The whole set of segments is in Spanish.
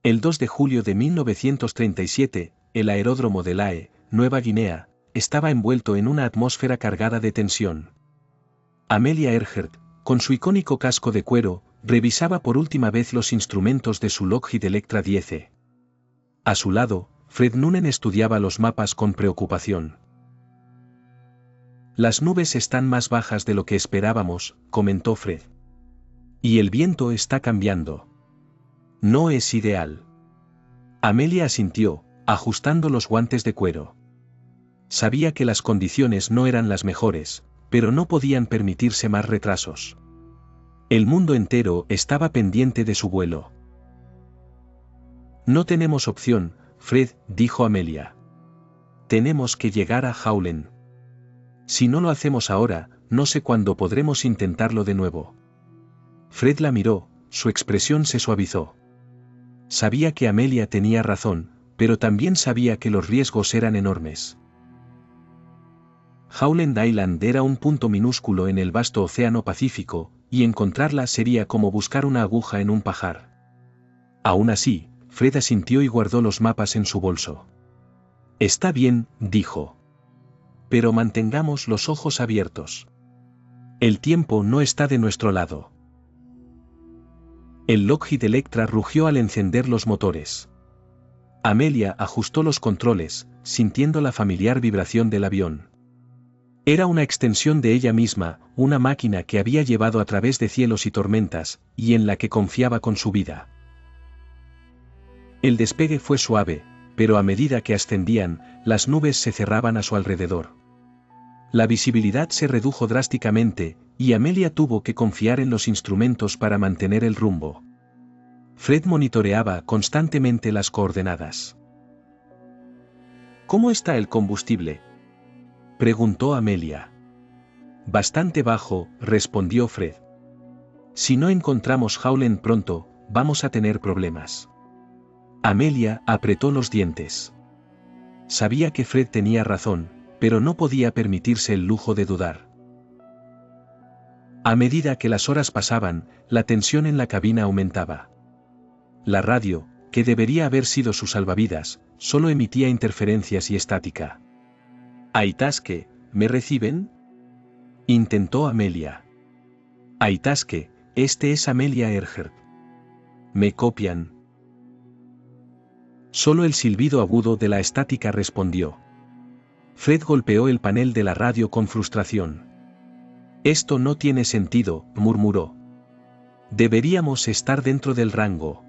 El 2 de julio de 1937, el aeródromo de Lae, Nueva Guinea, estaba envuelto en una atmósfera cargada de tensión. Amelia Earhart, con su icónico casco de cuero, revisaba por última vez los instrumentos de su Lockheed Electra 10E. A su lado, Fred Noonan estudiaba los mapas con preocupación. Las nubes están más bajas de lo que esperábamos, comentó Fred. Y el viento está cambiando. No es ideal. Amelia asintió, ajustando los guantes de cuero. Sabía que las condiciones no eran las mejores, pero no podían permitirse más retrasos. El mundo entero estaba pendiente de su vuelo. No tenemos opción, Fred, dijo Amelia. Tenemos que llegar a Howland. Si no lo hacemos ahora, no sé cuándo podremos intentarlo de nuevo. Fred la miró, su expresión se suavizó. Sabía que Amelia tenía razón, pero también sabía que los riesgos eran enormes. Howland Island era un punto minúsculo en el vasto océano Pacífico, y encontrarla sería como buscar una aguja en un pajar. Aún así, Fred asintió y guardó los mapas en su bolso. Está bien, dijo. Pero mantengamos los ojos abiertos. El tiempo no está de nuestro lado. El Lockheed Electra rugió al encender los motores. Amelia ajustó los controles, sintiendo la familiar vibración del avión. Era una extensión de ella misma, una máquina que había llevado a través de cielos y tormentas, y en la que confiaba con su vida. El despegue fue suave, pero a medida que ascendían, las nubes se cerraban a su alrededor. La visibilidad se redujo drásticamente, y Amelia tuvo que confiar en los instrumentos para mantener el rumbo. Fred monitoreaba constantemente las coordenadas. ¿Cómo está el combustible?, preguntó Amelia. Bastante bajo, respondió Fred. Si no encontramos Howland pronto, vamos a tener problemas. Amelia apretó los dientes. Sabía que Fred tenía razón, pero no podía permitirse el lujo de dudar. A medida que las horas pasaban, la tensión en la cabina aumentaba. La radio, que debería haber sido su salvavidas, solo emitía interferencias y estática. «Aitaske, ¿me reciben?», intentó Amelia. «Aitaske, este es Amelia Earhart. ¿Me copian?». Solo el silbido agudo de la estática respondió. Fred golpeó el panel de la radio con frustración. «Esto no tiene sentido», murmuró. «Deberíamos estar dentro del rango».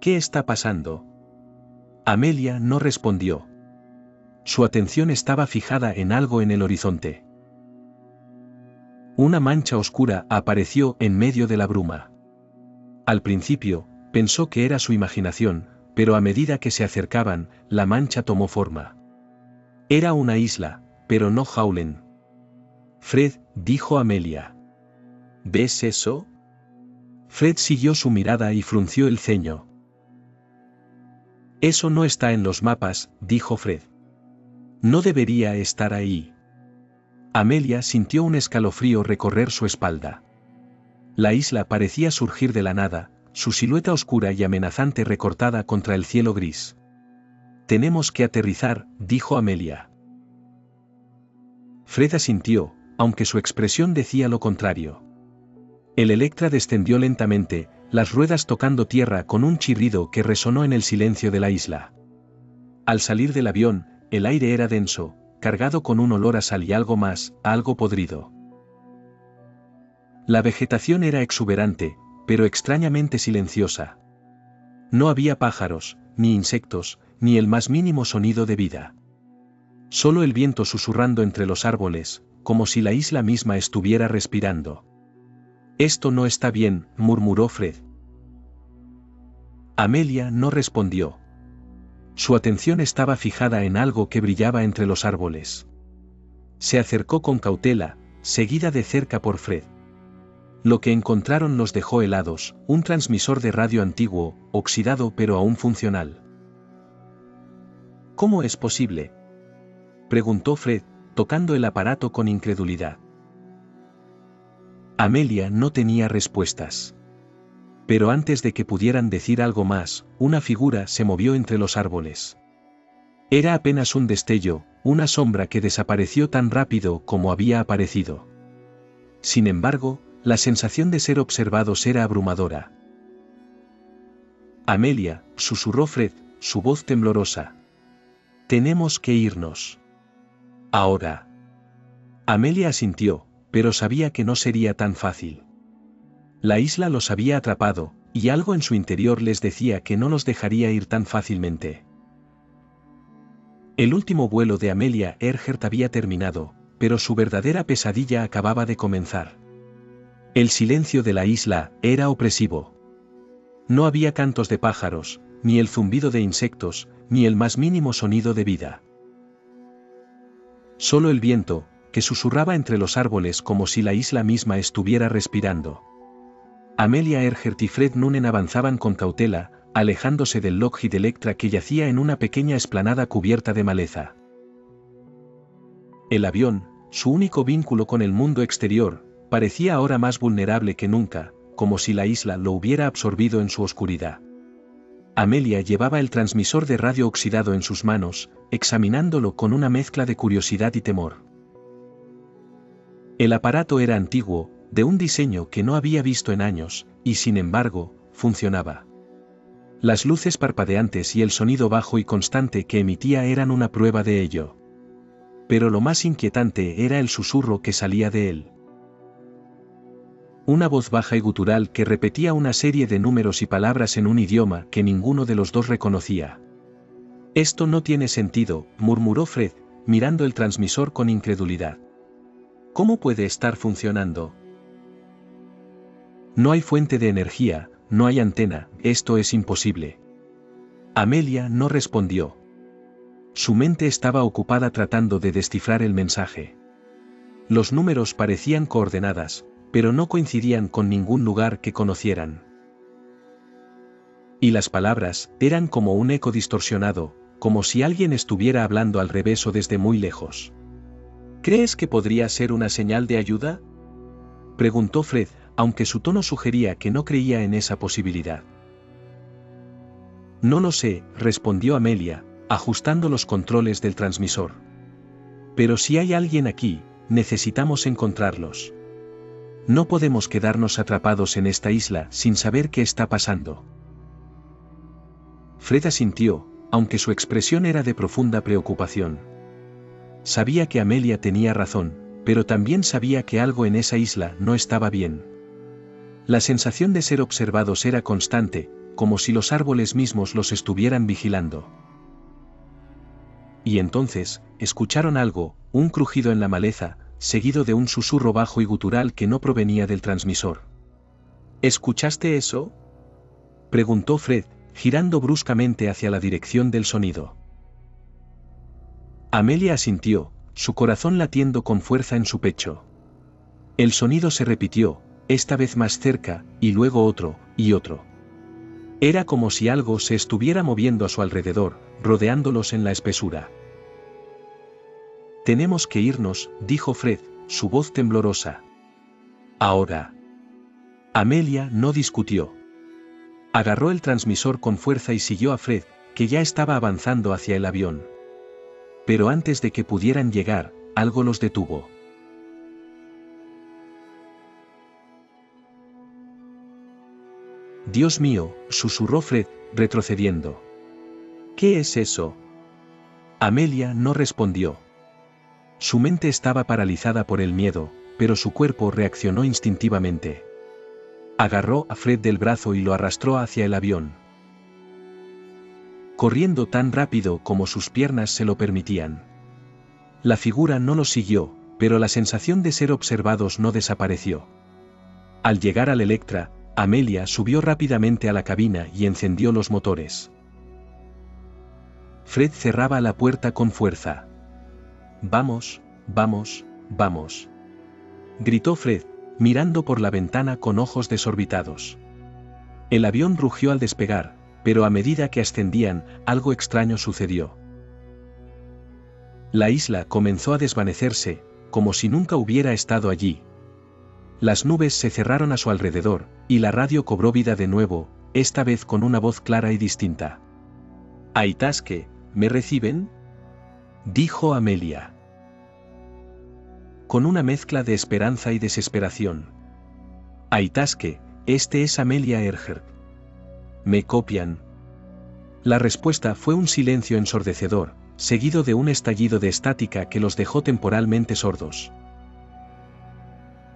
«¿Qué está pasando?». Amelia no respondió. Su atención estaba fijada en algo en el horizonte. Una mancha oscura apareció en medio de la bruma. Al principio, pensó que era su imaginación, pero a medida que se acercaban, la mancha tomó forma. Era una isla, pero no Howland. «Fred», dijo Amelia. «¿Ves eso?». Fred siguió su mirada y frunció el ceño. «Eso no está en los mapas», dijo Fred. «No debería estar ahí». Amelia sintió un escalofrío recorrer su espalda. La isla parecía surgir de la nada, su silueta oscura y amenazante recortada contra el cielo gris. «Tenemos que aterrizar», dijo Amelia. Fred asintió, aunque su expresión decía lo contrario. El Electra descendió lentamente, las ruedas tocando tierra con un chirrido que resonó en el silencio de la isla. Al salir del avión, el aire era denso, cargado con un olor a sal y algo más, algo podrido. La vegetación era exuberante, pero extrañamente silenciosa. No había pájaros, ni insectos, ni el más mínimo sonido de vida. Solo el viento susurrando entre los árboles, como si la isla misma estuviera respirando. «Esto no está bien», murmuró Fred. Amelia no respondió. Su atención estaba fijada en algo que brillaba entre los árboles. Se acercó con cautela, seguida de cerca por Fred. Lo que encontraron los dejó helados, un transmisor de radio antiguo, oxidado pero aún funcional. «¿Cómo es posible?», preguntó Fred, tocando el aparato con incredulidad. Amelia no tenía respuestas. Pero antes de que pudieran decir algo más, una figura se movió entre los árboles. Era apenas un destello, una sombra que desapareció tan rápido como había aparecido. Sin embargo, la sensación de ser observados era abrumadora. Amelia, susurró Fred, su voz temblorosa. Tenemos que irnos. Ahora. Amelia asintió, pero sabía que no sería tan fácil. La isla los había atrapado, y algo en su interior les decía que no los dejaría ir tan fácilmente. El último vuelo de Amelia Earhart había terminado, pero su verdadera pesadilla acababa de comenzar. El silencio de la isla era opresivo. No había cantos de pájaros, ni el zumbido de insectos, ni el más mínimo sonido de vida. Solo el viento, que susurraba entre los árboles como si la isla misma estuviera respirando. Amelia Earhart y Fred Noonan avanzaban con cautela, alejándose del Lockheed Electra que yacía en una pequeña explanada cubierta de maleza. El avión, su único vínculo con el mundo exterior, parecía ahora más vulnerable que nunca, como si la isla lo hubiera absorbido en su oscuridad. Amelia llevaba el transmisor de radio oxidado en sus manos, examinándolo con una mezcla de curiosidad y temor. El aparato era antiguo, de un diseño que no había visto en años, y sin embargo, funcionaba. Las luces parpadeantes y el sonido bajo y constante que emitía eran una prueba de ello. Pero lo más inquietante era el susurro que salía de él. Una voz baja y gutural que repetía una serie de números y palabras en un idioma que ninguno de los dos reconocía. Esto no tiene sentido, murmuró Fred, mirando el transmisor con incredulidad. ¿Cómo puede estar funcionando? No hay fuente de energía, no hay antena, esto es imposible. Amelia no respondió. Su mente estaba ocupada tratando de descifrar el mensaje. Los números parecían coordenadas, pero no coincidían con ningún lugar que conocieran. Y las palabras eran como un eco distorsionado, como si alguien estuviera hablando al revés o desde muy lejos. ¿Crees que podría ser una señal de ayuda?, preguntó Fred, aunque su tono sugería que no creía en esa posibilidad. No lo sé, respondió Amelia, ajustando los controles del transmisor. Pero si hay alguien aquí, necesitamos encontrarlos. No podemos quedarnos atrapados en esta isla sin saber qué está pasando. Fred asintió, aunque su expresión era de profunda preocupación. Sabía que Amelia tenía razón, pero también sabía que algo en esa isla no estaba bien. La sensación de ser observados era constante, como si los árboles mismos los estuvieran vigilando. Y entonces, escucharon algo, un crujido en la maleza, seguido de un susurro bajo y gutural que no provenía del transmisor. ¿Escuchaste eso?, preguntó Fred, girando bruscamente hacia la dirección del sonido. Amelia asintió, su corazón latiendo con fuerza en su pecho. El sonido se repitió, esta vez más cerca, y luego otro, y otro. Era como si algo se estuviera moviendo a su alrededor, rodeándolos en la espesura. Tenemos que irnos, dijo Fred, su voz temblorosa. Ahora. Amelia no discutió. Agarró el transmisor con fuerza y siguió a Fred, que ya estaba avanzando hacia el avión. Pero antes de que pudieran llegar, algo los detuvo. Dios mío, susurró Fred, retrocediendo. ¿Qué es eso? Amelia no respondió. Su mente estaba paralizada por el miedo, pero su cuerpo reaccionó instintivamente. Agarró a Fred del brazo y lo arrastró hacia el avión. Corriendo tan rápido como sus piernas se lo permitían. La figura no los siguió, pero la sensación de ser observados no desapareció. Al llegar al Electra, Amelia subió rápidamente a la cabina y encendió los motores. Fred cerraba la puerta con fuerza. «Vamos, vamos, vamos», gritó Fred, mirando por la ventana con ojos desorbitados. El avión rugió al despegar, pero a medida que ascendían, algo extraño sucedió. La isla comenzó a desvanecerse, como si nunca hubiera estado allí. las nubes se cerraron a su alrededor, y la radio cobró vida de nuevo, esta vez con una voz clara y distinta. «Aitaske, ¿me reciben?», dijo Amelia. Con una mezcla de esperanza y desesperación. «Aitaske, este es Amelia Earhart. ¿Me copian?». La respuesta fue un silencio ensordecedor, seguido de un estallido de estática que los dejó temporalmente sordos.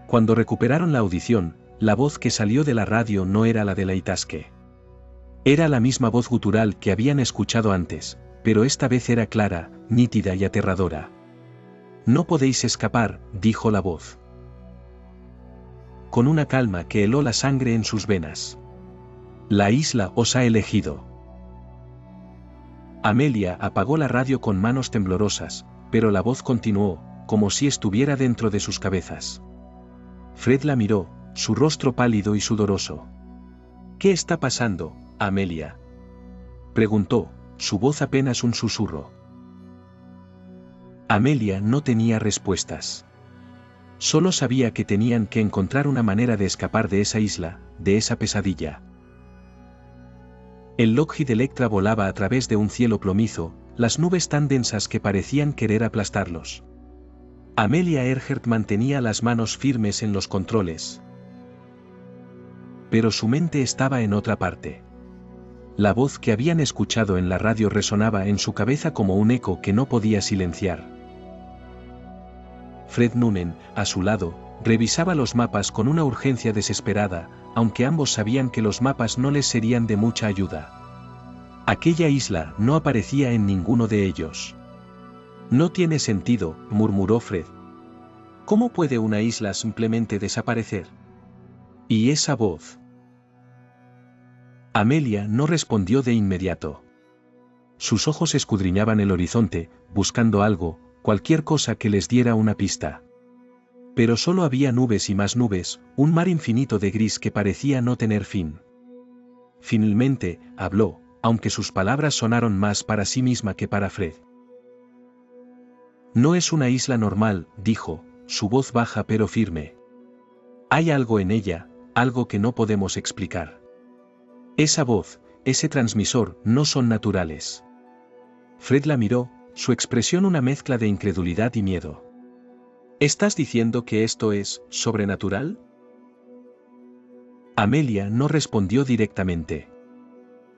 Cuando recuperaron la audición, la voz que salió de la radio no era la de Aitaske. Era la misma voz gutural que habían escuchado antes, pero esta vez era clara, nítida y aterradora. «No podéis escapar», dijo la voz. Con una calma que heló la sangre en sus venas. «La isla os ha elegido». Amelia apagó la radio con manos temblorosas, pero la voz continuó, como si estuviera dentro de sus cabezas. Fred la miró, su rostro pálido y sudoroso. «¿Qué está pasando, Amelia?», preguntó, su voz apenas un susurro. Amelia no tenía respuestas. Solo sabía que tenían que encontrar una manera de escapar de esa isla, de esa pesadilla. El Lockheed Electra volaba a través de un cielo plomizo, las nubes tan densas que parecían querer aplastarlos. Amelia Earhart mantenía las manos firmes en los controles. Pero su mente estaba en otra parte. La voz que habían escuchado en la radio resonaba en su cabeza como un eco que no podía silenciar. Fred Noonan, a su lado, revisaba los mapas con una urgencia desesperada, aunque ambos sabían que los mapas no les serían de mucha ayuda. Aquella isla no aparecía en ninguno de ellos. «No tiene sentido», murmuró Fred. «¿Cómo puede una isla simplemente desaparecer?». «¿Y esa voz?». Amelia no respondió de inmediato. Sus ojos escudriñaban el horizonte, buscando algo, cualquier cosa que les diera una pista. Pero solo había nubes y más nubes, un mar infinito de gris que parecía no tener fin. Finalmente, habló, aunque sus palabras sonaron más para sí misma que para Fred. «No es una isla normal», dijo, su voz baja pero firme. «Hay algo en ella, algo que no podemos explicar. Esa voz, ese transmisor, no son naturales». Fred la miró, su expresión una mezcla de incredulidad y miedo. «¿Estás diciendo que esto es sobrenatural?». Amelia no respondió directamente.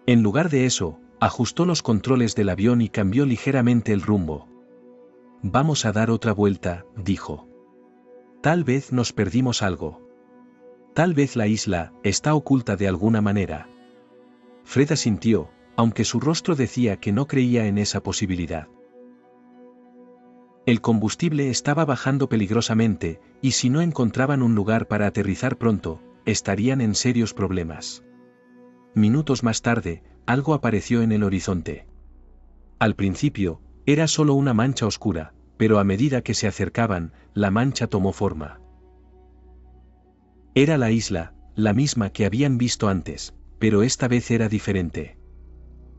En lugar de eso, ajustó los controles del avión y cambió ligeramente el rumbo. «Vamos a dar otra vuelta», dijo. «Tal vez nos perdimos algo. Tal vez la isla está oculta de alguna manera». Fred asintió, aunque su rostro decía que no creía en esa posibilidad. El combustible estaba bajando peligrosamente, y si no encontraban un lugar para aterrizar pronto, estarían en serios problemas. Minutos más tarde, algo apareció en el horizonte. Al principio, era solo una mancha oscura, pero a medida que se acercaban, la mancha tomó forma. Era la isla, la misma que habían visto antes, pero esta vez era diferente.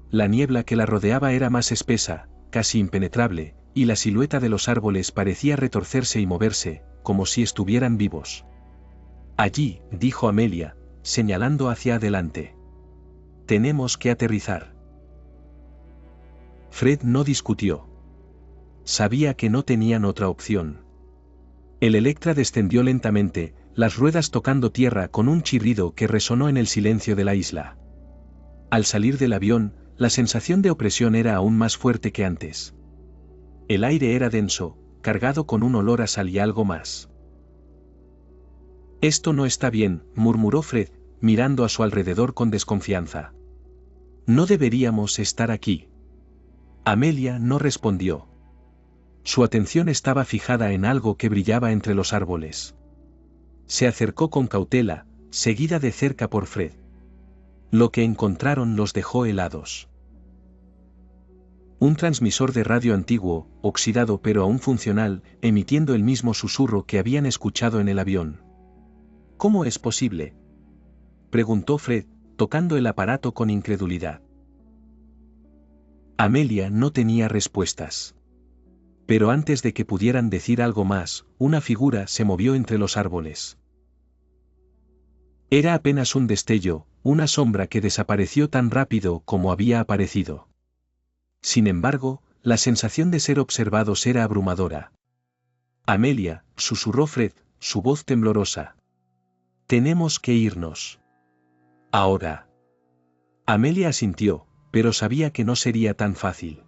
La niebla que la rodeaba era más espesa, casi impenetrable, y la silueta de los árboles parecía retorcerse y moverse, como si estuvieran vivos. «Allí», dijo Amelia, señalando hacia adelante. «Tenemos que aterrizar». Fred no discutió. Sabía que no tenían otra opción. El Electra descendió lentamente, las ruedas tocando tierra con un chirrido que resonó en el silencio de la isla. Al salir del avión, la sensación de opresión era aún más fuerte que antes. El aire era denso, cargado con un olor a sal y algo más. «Esto no está bien», murmuró Fred, mirando a su alrededor con desconfianza. «No deberíamos estar aquí». Amelia no respondió. Su atención estaba fijada en algo que brillaba entre los árboles. Se acercó con cautela, seguida de cerca por Fred. Lo que encontraron los dejó helados. Un transmisor de radio antiguo, oxidado pero aún funcional, emitiendo el mismo susurro que habían escuchado en el avión. «¿Cómo es posible?», preguntó Fred, tocando el aparato con incredulidad. Amelia no tenía respuestas. Pero antes de que pudieran decir algo más, una figura se movió entre los árboles. Era apenas un destello, una sombra que desapareció tan rápido como había aparecido. Sin embargo, la sensación de ser observados era abrumadora. Amelia, susurró Fred, su voz temblorosa. Tenemos que irnos. Ahora. Amelia asintió, pero sabía que no sería tan fácil.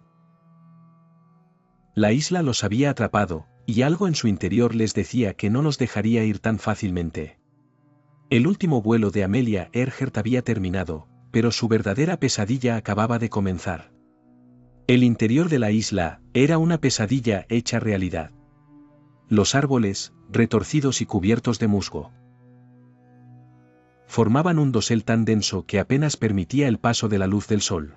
La isla los había atrapado, y algo en su interior les decía que no los dejaría ir tan fácilmente. El último vuelo de Amelia Earhart había terminado, pero su verdadera pesadilla acababa de comenzar. El interior de la isla era una pesadilla hecha realidad. Los árboles, retorcidos y cubiertos de musgo, formaban un dosel tan denso que apenas permitía el paso de la luz del sol.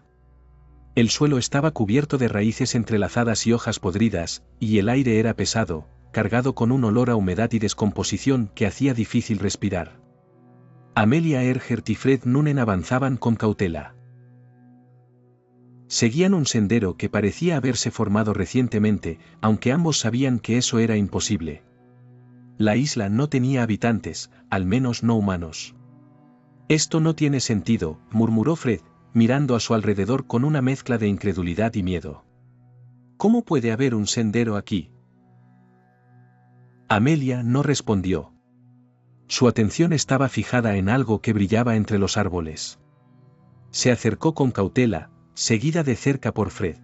El suelo estaba cubierto de raíces entrelazadas y hojas podridas, y el aire era pesado, cargado con un olor a humedad y descomposición que hacía difícil respirar. Amelia Earhart y Fred Noonan avanzaban con cautela. Seguían un sendero que parecía haberse formado recientemente, aunque ambos sabían que eso era imposible. La isla no tenía habitantes, al menos no humanos. Esto no tiene sentido, murmuró Fred, mirando a su alrededor con una mezcla de incredulidad y miedo. ¿Cómo puede haber un sendero aquí? Amelia no respondió. Su atención estaba fijada en algo que brillaba entre los árboles. Se acercó con cautela, seguida de cerca por Fred.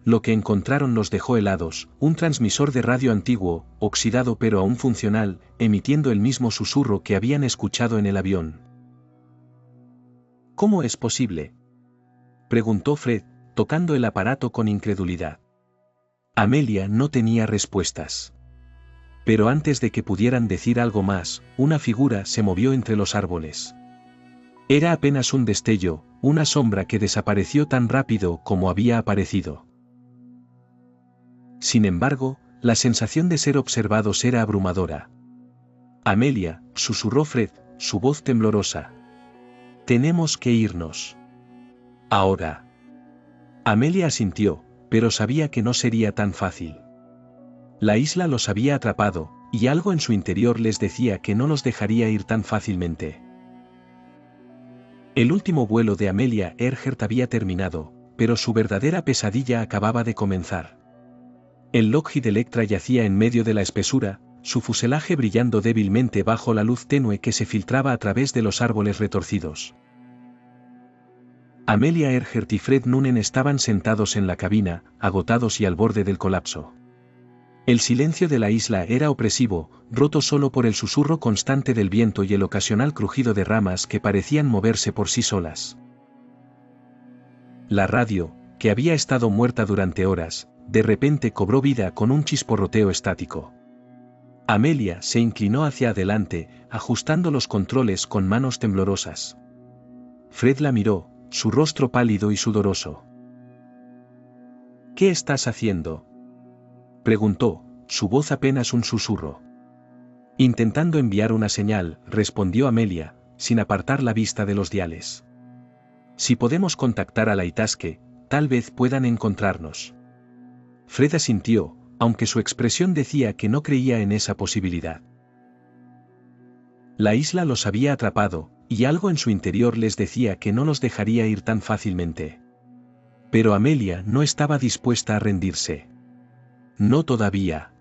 Lo que encontraron los dejó helados, un transmisor de radio antiguo, oxidado pero aún funcional, emitiendo el mismo susurro que habían escuchado en el avión. ¿Cómo es posible?, preguntó Fred, tocando el aparato con incredulidad. Amelia no tenía respuestas. Pero antes de que pudieran decir algo más, una figura se movió entre los árboles. Era apenas un destello, una sombra que desapareció tan rápido como había aparecido. Sin embargo, la sensación de ser observados era abrumadora. Amelia, susurró Fred, su voz temblorosa. Tenemos que irnos. Ahora. Amelia asintió, pero sabía que no sería tan fácil. La isla los había atrapado, y algo en su interior les decía que no los dejaría ir tan fácilmente. El último vuelo de Amelia Earhart había terminado, pero su verdadera pesadilla acababa de comenzar. El Lockheed Electra yacía en medio de la espesura, su fuselaje brillando débilmente bajo la luz tenue que se filtraba a través de los árboles retorcidos. Amelia Earhart y Fred Noonan estaban sentados en la cabina, agotados y al borde del colapso. El silencio de la isla era opresivo, roto solo por el susurro constante del viento y el ocasional crujido de ramas que parecían moverse por sí solas. La radio, que había estado muerta durante horas, de repente cobró vida con un chisporroteo estático. Amelia se inclinó hacia adelante, ajustando los controles con manos temblorosas. Fred la miró, su rostro pálido y sudoroso. ¿Qué estás haciendo?, preguntó, su voz apenas un susurro. Intentando enviar una señal, respondió Amelia, sin apartar la vista de los diales. Si podemos contactar a la Itasque, tal vez puedan encontrarnos. Fred asintió, aunque su expresión decía que no creía en esa posibilidad. La isla los había atrapado, y algo en su interior les decía que no los dejaría ir tan fácilmente. Pero Amelia no estaba dispuesta a rendirse. No todavía.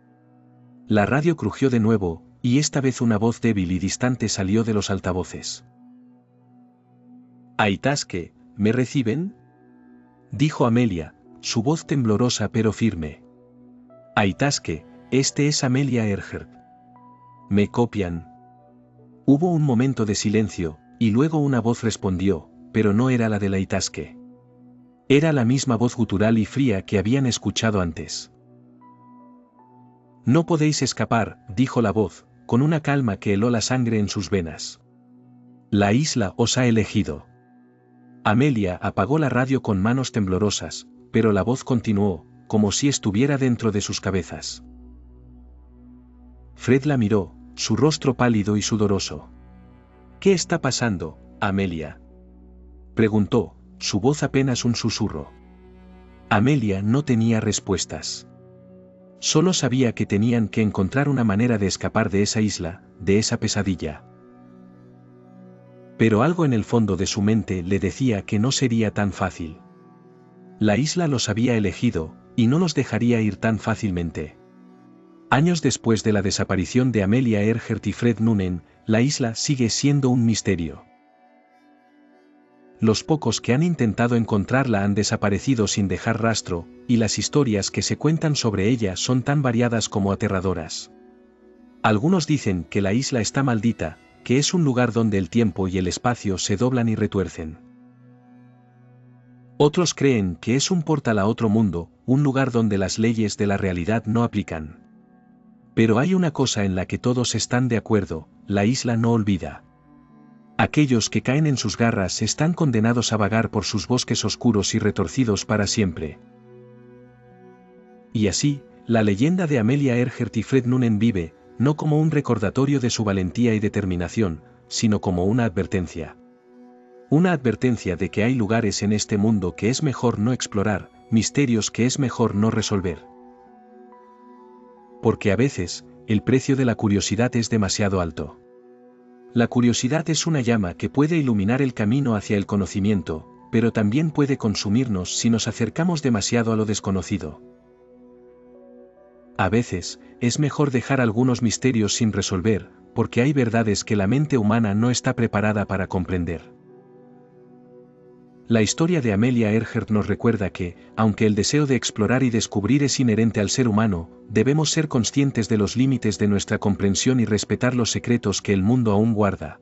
La radio crujió de nuevo, y esta vez una voz débil y distante salió de los altavoces. «Itasque, ¿me reciben?», dijo Amelia, su voz temblorosa pero firme. «Itasque, este es Amelia Earhart. ¿Me copian?». Hubo un momento de silencio, y luego una voz respondió, pero no era la de la Itasque. Era la misma voz gutural y fría que habían escuchado antes. «No podéis escapar», dijo la voz, con una calma que heló la sangre en sus venas. «La isla os ha elegido». Amelia apagó la radio con manos temblorosas, pero la voz continuó, como si estuviera dentro de sus cabezas. Fred la miró, su rostro pálido y sudoroso. «¿Qué está pasando, Amelia?», preguntó, su voz apenas un susurro. Amelia no tenía respuestas. Solo sabía que tenían que encontrar una manera de escapar de esa isla, de esa pesadilla. Pero algo en el fondo de su mente le decía que no sería tan fácil. La isla los había elegido, y no los dejaría ir tan fácilmente. Años después de la desaparición de Amelia Earhart y Fred Noonan, la isla sigue siendo un misterio. Los pocos que han intentado encontrarla han desaparecido sin dejar rastro, y las historias que se cuentan sobre ella son tan variadas como aterradoras. Algunos dicen que la isla está maldita, que es un lugar donde el tiempo y el espacio se doblan y retuercen. Otros creen que es un portal a otro mundo, un lugar donde las leyes de la realidad no aplican. Pero hay una cosa en la que todos están de acuerdo: la isla no olvida. Aquellos que caen en sus garras están condenados a vagar por sus bosques oscuros y retorcidos para siempre. Y así, la leyenda de Amelia Earhart y Fred Noonan vive, no como un recordatorio de su valentía y determinación, sino como una advertencia. Una advertencia de que hay lugares en este mundo que es mejor no explorar, misterios que es mejor no resolver. Porque a veces, el precio de la curiosidad es demasiado alto. La curiosidad es una llama que puede iluminar el camino hacia el conocimiento, pero también puede consumirnos si nos acercamos demasiado a lo desconocido. A veces, es mejor dejar algunos misterios sin resolver, porque hay verdades que la mente humana no está preparada para comprender. La historia de Amelia Earhart nos recuerda que, aunque el deseo de explorar y descubrir es inherente al ser humano, debemos ser conscientes de los límites de nuestra comprensión y respetar los secretos que el mundo aún guarda.